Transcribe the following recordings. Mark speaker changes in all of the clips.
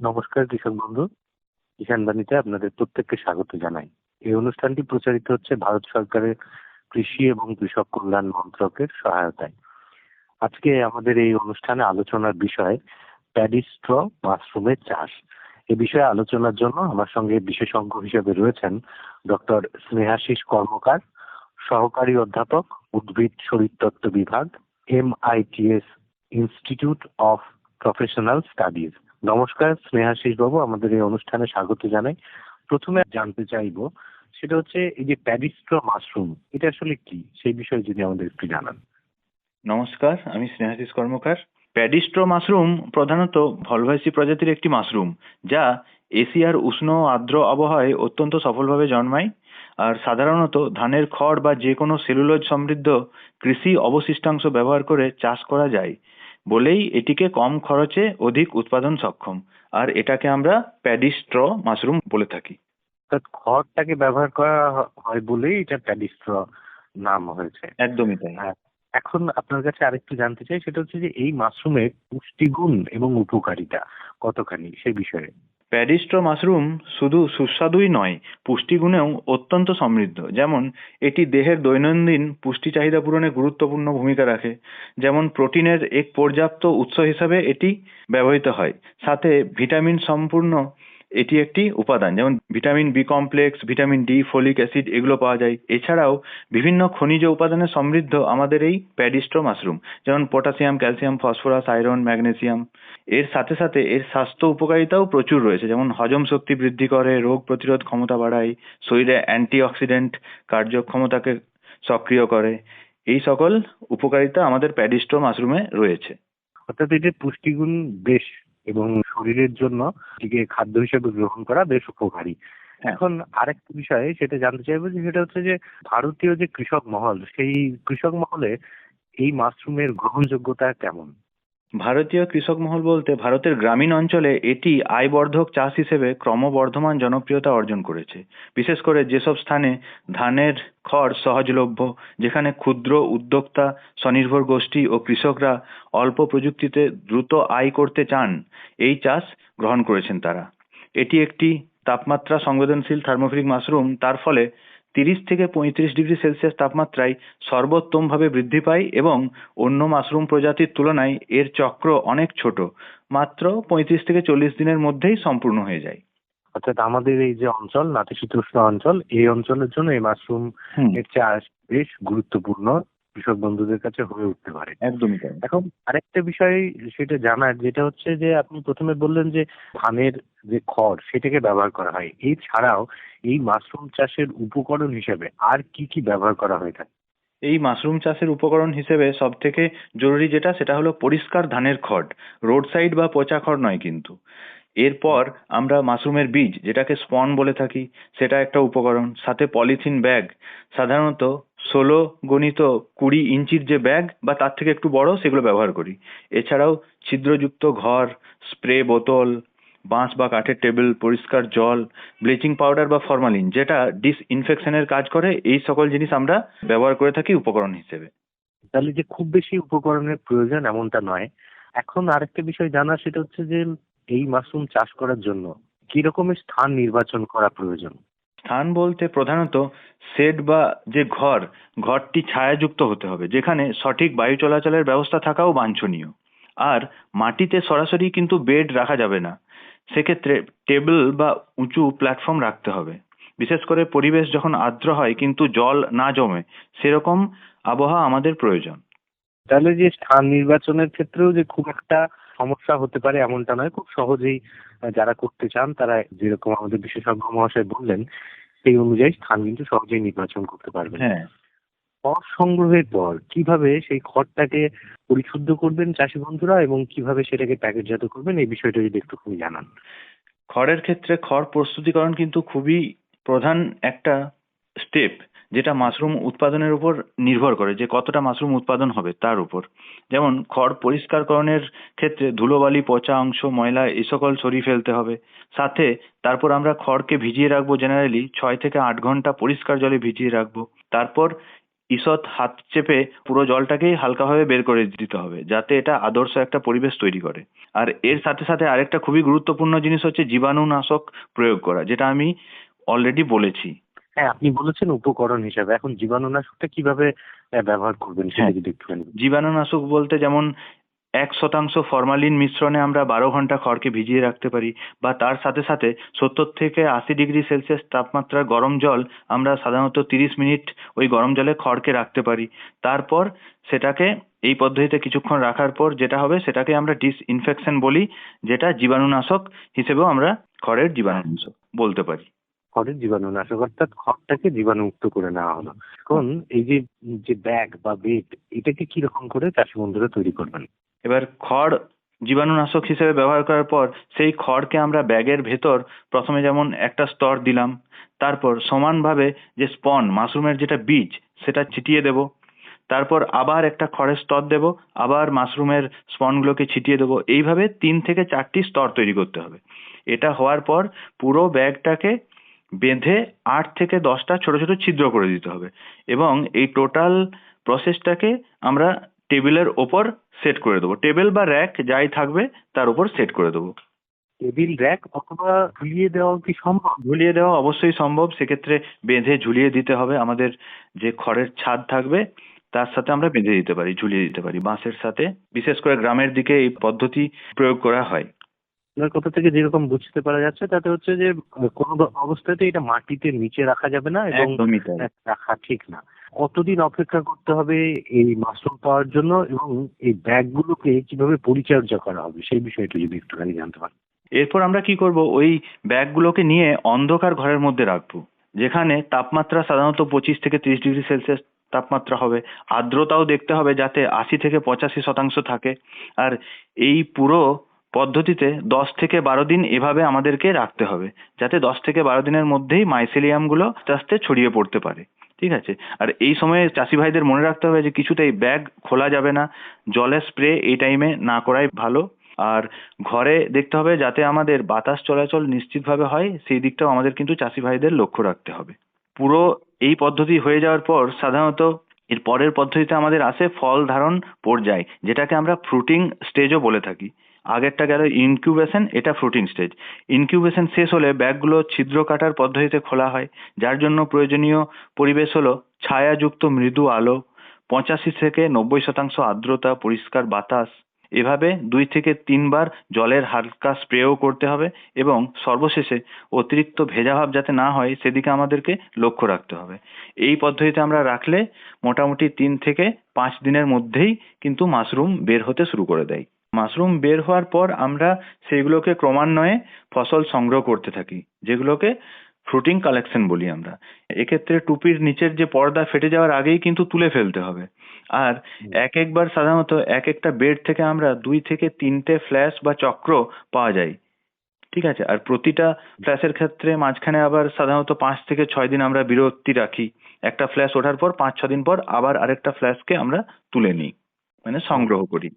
Speaker 1: নমস্কার কৃষক বন্ধু, কিষাণ বাণীতে আপনাদের প্রত্যেককে স্বাগত জানাই। এই অনুষ্ঠানটি প্রচারিত হচ্ছে ভারত সরকারের কৃষি এবং কৃষক কল্যাণ মন্ত্রকের সহায়তায়। আজকে আমাদের এই অনুষ্ঠানে আলোচনার বিষয় প্যাডি স্ট্র মাশরুমের চাষ। এ বিষয়ে আলোচনার জন্য আমার সঙ্গে বিশেষজ্ঞ হিসেবে রয়েছেন ডক্টর স্নেহাশিস কর্মকার, সহকারী অধ্যাপক, উদ্ভিদ শরীরতত্ত্ব বিভাগ, MITS institute of professional studies. নমস্কার স্নেহাশিস বাবু, আমাদের এই অনুষ্ঠানে স্বাগত জানাই। প্রথমে জানতে চাইবো সেটা হচ্ছে এই যে প্যাডিস্ট্র মাশরুম, এটা আসলে কি, সেই বিষয়ে যদি আমাদের একটু জানান।
Speaker 2: নমস্কার, আমি স্নেহাশিস কর্মকার। প্যাডিস্ট্রো মাশরুম প্রধানত ভলভাইসি প্রজাতির একটি মাশরুম, যা এশিয়ার উষ্ণ ও আর্দ্র আবহাওয়ায় অত্যন্ত সফলভাবে জন্মায়। আর সাধারণত ধানের খড় বা যে কোনো সেলুলোজ সমৃদ্ধ কৃষি অবশিষ্টাংশ ব্যবহার করে চাষ করা যায় বলেই এটিকে কম খরচে অধিক উৎপাদন সক্ষম। আর এটাকে আমরা প্যাডিস্ট্রো মাশরুম বলে থাকি।
Speaker 1: অর্থাৎ খড়টাকে ব্যবহার করা হয় বলেই এটা প্যাডিস্ট্র নাম হয়েছে।
Speaker 2: একদমই তাই।
Speaker 1: হ্যাঁ। এখন আপনার কাছে আরেকটু জানতে চাই, সেটা হচ্ছে যে এই মাশরুমের পুষ্টিগুণ এবং উপকারিতা কতখানি সেই বিষয়ে।
Speaker 2: প্যাডিস্ট্রো মাশরুম শুধু সুস্বাদুই নয়, পুষ্টিগুণেও অত্যন্ত সমৃদ্ধ। যেমন এটি দেহের দৈনন্দিন পুষ্টি চাহিদা পূরণে গুরুত্বপূর্ণ ভূমিকা রাখে। যেমন প্রোটিনের এক পর্যাপ্ত উৎস হিসাবে এটি ব্যবহৃত হয়। সাথে ভিটামিন সম্পূর্ণ এটি একটি উপাদান, যেমন vitamin B complex, vitamin D, folic acid এগুলো পাওয়া যায়। এছাড়াও বিভিন্ন খনিজ উপাদানে সমৃদ্ধ আমাদের এই প্যাডিস্ট্রো মাশরুম, যেমন potassium, calcium, phosphorus, iron, magnesium. এর সাথে সাথে এর স্বাস্থ্য উপকারিতাও প্রচুর রয়েছে, যেমন হজম শক্তি বৃদ্ধি করে, রোগ প্রতিরোধ ক্ষমতা বাড়ায়, শরীরে অ্যান্টিঅক্সিডেন্ট কার্যক্ষমতাকে সক্রিয় করে। এই সকল উপকারিতা আমাদের প্যাডিস্ট্রো মাশরুমে রয়েছে।
Speaker 1: অর্থাৎ এটির পুষ্টিগুণ বেশ, এবং শরীরের জন্য এটিকে খাদ্য হিসেবে গ্রহণ করা বেশ উপকারী।
Speaker 2: হ্যাঁ।
Speaker 1: এখন আরেকটা বিষয় সেটা জানতে চাইবো, যে সেটা হচ্ছে যে ভারতীয় যে কৃষক মহল, সেই কৃষক মহলে এই মাশরুমের গ্রহণযোগ্যতা কেমন?
Speaker 2: ভারতীয় কৃষক মহল বলতে ভারতের গ্রামীণ অঞ্চলে এটি আয়বর্ধক চাষ হিসেবে ক্রমবর্ধমান জনপ্রিয়তা অর্জন করেছে। বিশেষ করে যেসব স্থানে ধানের খড় সহজলভ্য, যেখানে ক্ষুদ্র উদ্যোক্তা, স্বনির্ভর গোষ্ঠী ও কৃষকরা অল্প প্রযুক্তিতে দ্রুত আয় করতে চান, এই চাষ গ্রহণ করেছেন তারা। এটি একটি তাপমাত্রা সংবেদনশীল থার্মোফিলিক মাশরুম, তার ফলে 30 থেকে 35 ডিগ্রি সেলসিয়াস তাপমাত্রায় সর্বোত্তমভাবে বৃদ্ধি পায় এবং অন্য মাশরুম প্রজাতির তুলনায় এর চক্র অনেক ছোট, মাত্র 35 থেকে 40 দিনের মধ্যেই সম্পূর্ণ হয়ে যায়।
Speaker 1: অর্থাৎ আমাদের এই যে অঞ্চল, নাতিশীতোষ্ণ অঞ্চল, এই অঞ্চলের জন্য এই মাশরুম এর চাষ বেশ গুরুত্বপূর্ণ, কৃষক বন্ধুদের কাছে হয়ে উঠতে পারে।
Speaker 2: একদমই তাই।
Speaker 1: এখন আরেকটা বিষয় সেটা জানার, যেটা হচ্ছে যে আপনি প্রথমে বললেন যে ধানের যে খড় সেটাকে ব্যবহার করা হয়, এছাড়াও এই মাশরুম চাষের উপকরণ হিসেবে আর কি কি ব্যবহার করা হয়ে থাকে?
Speaker 2: এই মাশরুম চাষের উপকরণ হিসেবে সব থেকে জরুরি যেটা, সেটা হলো পরিষ্কার ধানের খড়। রোড সাইড বা পচা খড় নয় কিন্তু। এরপর আমরা মাশরুমের বীজ, যেটাকে স্পন বলে থাকি, সেটা একটা উপকরণ। সাথে পলিথিন ব্যাগ, সাধারণত 16 x 20 ইঞ্চির যে ব্যাগ বা তার থেকে একটু বড়, সেগুলো ব্যবহার করি। এছাড়াও ছিদ্রযুক্ত ঘর, স্প্রে বোতল, বাঁশ বা কাঠের টেবিল, পরিষ্কার জল, ব্লিচিং পাউডার বা ফরমালিন যেটা ডিসইনফেকশনের কাজ করে, এই সকল জিনিস আমরা ব্যবহার করে থাকি উপকরণ হিসেবে।
Speaker 1: তাহলে যে খুব বেশি উপকরণের প্রয়োজন এমনটা নয়। এখন আরেকটা বিষয় জানা, সেটা হচ্ছে যে এই মাশরুম চাষ করার জন্য কি রকমের স্থান নির্বাচন করা প্রয়োজন?
Speaker 2: স্থান বলতে প্রধানত শেড বা যে ঘরটি ছায়াযুক্ত হতে হবে, যেখানে সঠিক বায়ু চলাচলের ব্যবস্থা থাকাও বাঞ্ছনীয়। আর মাটিতে সরাসরি কিন্তু বেড রাখা যাবে না, সেক্ষেত্রে টেবিল বা উঁচু প্ল্যাটফর্ম রাখতে হবে। বিশেষ করে পরিবেশ যখন আর্দ্র হয় কিন্তু জল না জমে, সেরকম আবহাওয়া আমাদের প্রয়োজন।
Speaker 1: তাহলে যে স্থান নির্বাচনের ক্ষেত্রেও যে খুব একটা সমস্যা হতে পারে এমনটা নয়, খুব সহজেই যারা করতে চান তারা, যেরকম আমাদের বিশেষজ্ঞ মহাশয় বললেন, সেই অনুযায়ী স্থান কিন্তু সহজেই নির্বাচন করতে পারবেন।
Speaker 2: হ্যাঁ।
Speaker 1: খড় সংগ্রহের পর কিভাবে সেই খড়টাকে পরিশুদ্ধ করবেন চাষি বন্ধুরা, এবং কিভাবে সেটাকে প্যাকেটজাত করবেন, এই বিষয়টা যদি একটুখানি জানান।
Speaker 2: খড়ের ক্ষেত্রে খড় প্রস্তুতিকরণ কিন্তু খুবই প্রধান একটা স্টেপ, যেটা মাশরুম উৎপাদনের উপর নির্ভর করে, যে কতটা মাশরুম উৎপাদন হবে তার উপর। যেমন খড় পরিষ্কারকরণের ক্ষেত্রে ধুলোবালি, পচা অংশ, ময়লা এই সকল সরিয়ে ফেলতে হবে। সাথে তারপর আমরা খড়কে ভিজিয়ে রাখবো, জেনারেলি 6 থেকে 8 ঘন্টা পরিষ্কার জলে ভিজিয়ে রাখবো। তারপর ঈষৎ হাত চেপে পুরো জলটাকেই হালকাভাবে বের করে দিতে হবে, যাতে এটা আদর্শ একটা পরিবেশ তৈরি করে। আর এর সাথে সাথে আরেকটা খুবই গুরুত্বপূর্ণ জিনিস হচ্ছে জীবাণুনাশক প্রয়োগ করা, যেটা আমি অলরেডি বলেছি।
Speaker 1: হ্যাঁ, আপনি বলেছেন উপকরণ হিসাবে। এখন জীবাণুনাশকটা কিভাবে ব্যবহার করবেন সেটা
Speaker 2: হ্যাঁ,
Speaker 1: যদি একটুখানি
Speaker 2: জীবাণুনাশক বলতে যেমন 1% ফরমালিন মিশ্রণে আমরা 12 ঘন্টা খড়কে ভিজিয়ে রাখতে পারি, বা তার সাথে সাথে 70 থেকে 80 ডিগ্রি সেলসিয়াস তাপমাত্রার গরম জল আমরা সাধারণত 30 মিনিট ওই গরম জলে খড়কে রাখতে পারি। তারপর সেটাকে এই পদ্ধতিতে কিছুক্ষণ রাখার পর যেটা হবে সেটাকে আমরা ডিসইনফেকশন বলি, যেটা জীবাণুনাশক হিসেবেও আমরা খড়ের জীবাণুনাশক বলতে পারি।
Speaker 1: খড়ের জীবাণুনাশক, অর্থাৎ খড়টাকে জীবাণুমুক্ত করে নেওয়া হলো। এখন এই যে যে ব্যাগ বা বেড, এটাকে কি রকম করে চাষি বন্ধুরা তৈরি করবেন?
Speaker 2: এবার খড় জীবাণুনাশক হিসেবে ব্যবহার করার পর সেই খড়কে আমরা ব্যাগের ভেতর প্রথমে যেমন একটা স্তর দিলাম, তারপর সমানভাবে যে মাশরুমের যেটা বীজ সেটা ছিটিয়ে দেব, তারপর আবার একটা খড়ের স্তর দেব, আবার মাশরুমের স্পনগুলোকে ছিটিয়ে দেবো। এইভাবে 3 থেকে 4টি স্তর তৈরি করতে হবে। এটা হওয়ার পর পুরো ব্যাগটাকে বেঁধে 8 থেকে 10টা ছোট ছোট ছিদ্র করে দিতে হবে, এবং এই টোটাল প্রসেসটাকে আমরা টেবিলের ওপর সেট করে দেবো। টেবিল বা র্যাক যাই থাকবে তার উপর সেট করে দেবো।
Speaker 1: টেবিল, র্যাক অথবা ঝুলিয়ে দেওয়া কি সম্ভব?
Speaker 2: ঝুলিয়ে দেওয়া অবশ্যই সম্ভব, সেক্ষেত্রে বেঁধে ঝুলিয়ে দিতে হবে। আমাদের যে খড়ের ছাদ থাকবে তার সাথে আমরা বেঁধে দিতে পারি, ঝুলিয়ে দিতে পারি বাঁশের সাথে। বিশেষ করে গ্রামের দিকে এই পদ্ধতি প্রয়োগ করা হয়।
Speaker 1: আপনার কথা থেকে যেরকম বুঝতে পারা যাচ্ছে তাতে হচ্ছে যে কোনো অবস্থাতে এটা মাটিতে নিচে রাখা যাবে না এবং
Speaker 2: একদমই তাই।
Speaker 1: রাখা ঠিক না। কতদিন অপেক্ষা করতে হবে এই মাশরুম পাওয়ার জন্য, এবং এই ব্যাগগুলোকে কিভাবে পরিচর্যা করা হবে সেই বিষয়টা যদি একটুখানি জানতে পারেন?
Speaker 2: এরপর আমরা কি করব, ওই ব্যাগগুলোকে নিয়ে অন্ধকার ঘরের মধ্যে রাখবো, যেখানে তাপমাত্রা সাধারণত 25 থেকে 30 ডিগ্রি সেলসিয়াস তাপমাত্রা হবে। আর্দ্রতাও দেখতে হবে যাতে 80 থেকে 85% থাকে। আর এই পুরো পদ্ধতিতে 10 থেকে 12 দিন এভাবে আমাদেরকে রাখতে হবে, যাতে 10 থেকে 12 দিনের মধ্যেই মাইসেলিয়ামগুলো আস্তে আস্তে ছড়িয়ে পড়তে পারে। ঠিক আছে? আর এই সময়ে চাষি ভাইদের মনে রাখতে হবে যে কিছুতেই ব্যাগ খোলা যাবে না, জলের স্প্রে এই টাইমে না করাই ভালো। আর ঘরে দেখতে হবে যাতে আমাদের বাতাস চলাচল নিশ্চিতভাবে হয়, সেই দিকটাও আমাদের কিন্তু চাষি ভাইদের লক্ষ্য রাখতে হবে। পুরো এই পদ্ধতি হয়ে যাওয়ার পর সাধারণত এর পরের পদ্ধতিতে আমাদের আসে ফল ধারণ পর্যায়, যেটাকে আমরা ফ্রুটিং স্টেজও বলে থাকি। আগেরটা গেল ইনকিউবেশন, এটা ফ্রুটিং স্টেজ। ইনকিউবেশন শেষ হলে ব্যাগগুলো ছিদ্র কাটার পদ্ধতিতে খোলা হয়, যার জন্য প্রয়োজনীয় পরিবেশ হলো ছায়াযুক্ত মৃদু আলো, 85 থেকে 90% আর্দ্রতা, পরিষ্কার বাতাস। এভাবে 2 থেকে 3 বার জলের হালকা স্প্রেও করতে হবে, এবং সর্বশেষে অতিরিক্ত ভেজাভাব যাতে না হয় সেদিকে আমাদেরকে লক্ষ্য রাখতে হবে। এই পদ্ধতিতে আমরা রাখলে মোটামুটি 3 থেকে 5 দিনের মধ্যেই কিন্তু মাশরুম বের হতে শুরু করে দেয়। মাশরুম বের হওয়ার পর আমরা সেগুলোকে ক্রমান্বয়ে ফসল সংগ্রহ করতে থাকি, যেগুলোকে ফ্রুটিং কালেকশন বলি আমরা। এক্ষেত্রে টুপির নিচের যে পর্দা ফেটে যাওয়ার আগেই কিন্তু তুলে ফেলতে হবে। আর একবার সাধারণত এক একটা বেড থেকে আমরা 2 থেকে 3টে ফ্ল্যাশ বা চক্র পাওয়া যায়। ঠিক আছে? আর প্রতিটা ফ্ল্যাশের ক্ষেত্রে মাঝখানে আবার সাধারণত 5 থেকে 6 দিন আমরা বিরতি রাখি। একটা ফ্ল্যাশ ওঠার পর 5-6 দিন পর আবার আরেকটা ফ্ল্যাশকে আমরা তুলে নিই, মানে সংগ্রহ করি।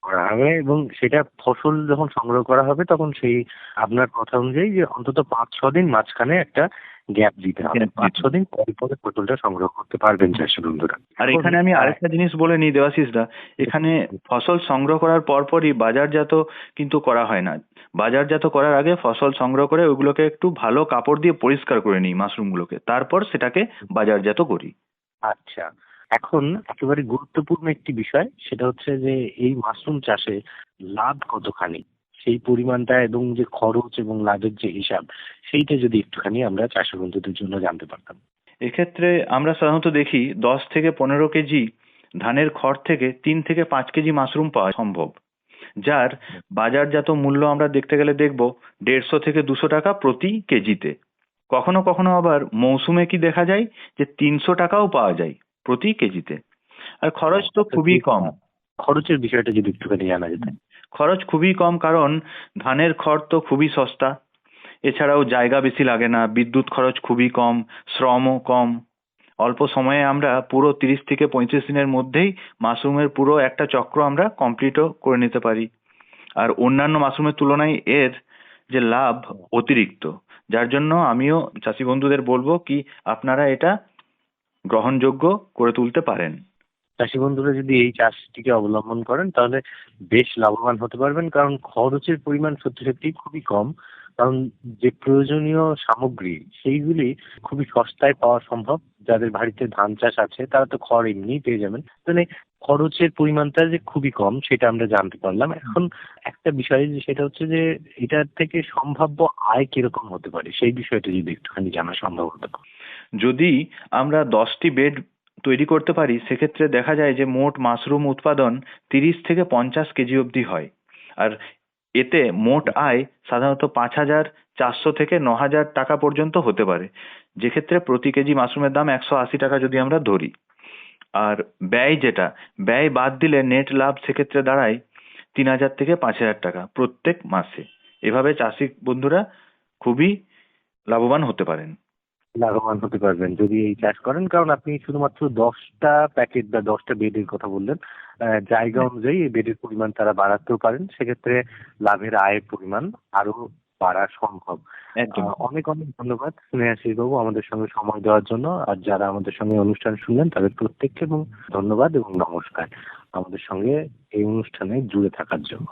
Speaker 1: করা হবে, এবং সেটা ফসল যখন সংগ্রহ করা হবে তখন সেই আপনার কথা অনুযায়ী যে অন্তত 5-6 দিন মাঝখানে একটা গ্যাপ দিতে হবে।
Speaker 2: Gap দিতে
Speaker 1: 5-6 দিন পরে পরে ফসলটা সংগ্রহ করতে পারবেন চাষি বন্ধুরা।
Speaker 2: আর
Speaker 1: এখন,
Speaker 2: এখানে আমি আরেকটা জিনিস বলে নিই দেবাশিসদা, এখানে ফসল সংগ্রহ করার পরপরই বাজারজাত কিন্তু করা হয় না। বাজারজাত করার আগে ফসল সংগ্রহ করে ওগুলোকে একটু ভালো কাপড় দিয়ে পরিষ্কার করে নিই মাশরুমগুলোকে, তারপর সেটাকে বাজারজাত করি।
Speaker 1: আচ্ছা, এখন একেবারে গুরুত্বপূর্ণ একটি বিষয়, সেটা হচ্ছে যে এই মাশরুম চাষে লাভ কতখানি, সেই পরিমাণটা এবং যে খরচ এবং লাভের যে হিসাব, সেইটা যদি একটুখানি আমরা চাষি বন্ধুদের জন্য জানতে পারতাম।
Speaker 2: এক্ষেত্রে আমরা সাধারণত দেখি 10 থেকে 15 কেজি ধানের খড় থেকে 3 থেকে 5 কেজি মাশরুম পাওয়া সম্ভব, যার বাজারজাত মূল্য আমরা দেখতে গেলে দেখব 150 থেকে 200 টাকা প্রতি কেজিতে। কখনো কখনো আবার মৌসুমে কি দেখা যায় যে 300 টাকাও পাওয়া যায় প্রতি কেজিতে। আর খরচ তো খুবই কম।
Speaker 1: খরচের বিষয়টা যদি একটুখানি জানা যেত।
Speaker 2: খরচ খুবই কম, কারণ ধানের খড় তো খুবই সস্তা। এছাড়াও জায়গা বেশি লাগে না, বিদ্যুৎ খরচ খুবই কম, শ্রমও কম। অল্প সময়ে আমরা পুরো 30 থেকে 35 দিনের মধ্যেই মাশরুমের পুরো একটা চক্র আমরা কমপ্লিটও করে নিতে পারি। আর অন্যান্য মাশরুমের তুলনায় এর যে লাভ অতিরিক্ত, যার জন্য আমিও চাষি বন্ধুদের বলবো কি আপনারা এটা গ্রহণযোগ্য করে তুলতে পারেন।
Speaker 1: চাষি বন্ধুরা যদি এই চাষটিকে অবলম্বন করেন তাহলে বেশ লাভবান হতে পারবেন, কারণ খরচের পরিমাণ সত্যি সত্যি খুবই কম। কারণ যে প্রয়োজনীয় সামগ্রী সেইগুলি খুবই সস্তায় পাওয়া সম্ভব। যাদের বাড়িতে ধান চাষ আছে তারা তো খড় এমনিই পেয়ে যাবেন, মানে খরচের পরিমাণটা যে খুবই কম সেটা আমরা জানতে পারলাম। এখন একটা বিষয় যে সেটা হচ্ছে যে এটার থেকে সম্ভাব্য আয় কিরকম হতে পারে সেই বিষয়টা যদি একটুখানি জানা সম্ভব হতো।
Speaker 2: যদি আমরা 10টি বেড তৈরি করতে পারি, সেক্ষেত্রে দেখা যায় যে মোট মাশরুম উৎপাদন 30 থেকে 50 কেজি অবধি হয়। আর এতে মোট আয় সাধারণত 5,400 থেকে 9,000 টাকা পর্যন্ত হতে পারে, যেক্ষেত্রে প্রতি কেজি মাশরুমের দাম 180 টাকা যদি আমরা ধরি। আর ব্যয় বাদ দিলে নেট লাভ সেক্ষেত্রে দাঁড়ায় 3,000 থেকে 5,000 টাকা প্রত্যেক মাসে। এভাবে চাষি বন্ধুরা খুবই লাভবান হতে পারেন।
Speaker 1: লাভবান হতে পারবেন যদি এই চাষ করেন, কারণ আপনি শুধুমাত্র 10টা প্যাকেট বা 10টা বেডের কথা বললেন। জায়গা অনুযায়ী এই বেডের পরিমাণ তারা বাড়াতেও পারেন, সেক্ষেত্রে লাভের আয়ের পরিমাণ আরো বাড়া সম্ভব।
Speaker 2: একদম।
Speaker 1: অনেক অনেক ধন্যবাদ স্নেহাশিস বাবু আমাদের সঙ্গে সময় দেওয়ার জন্য, আর যারা আমাদের সঙ্গে অনুষ্ঠান শুনলেন তাদের প্রত্যেককে এবং ধন্যবাদ এবং নমস্কার আমাদের সঙ্গে এই অনুষ্ঠানে জুড়ে থাকার জন্য।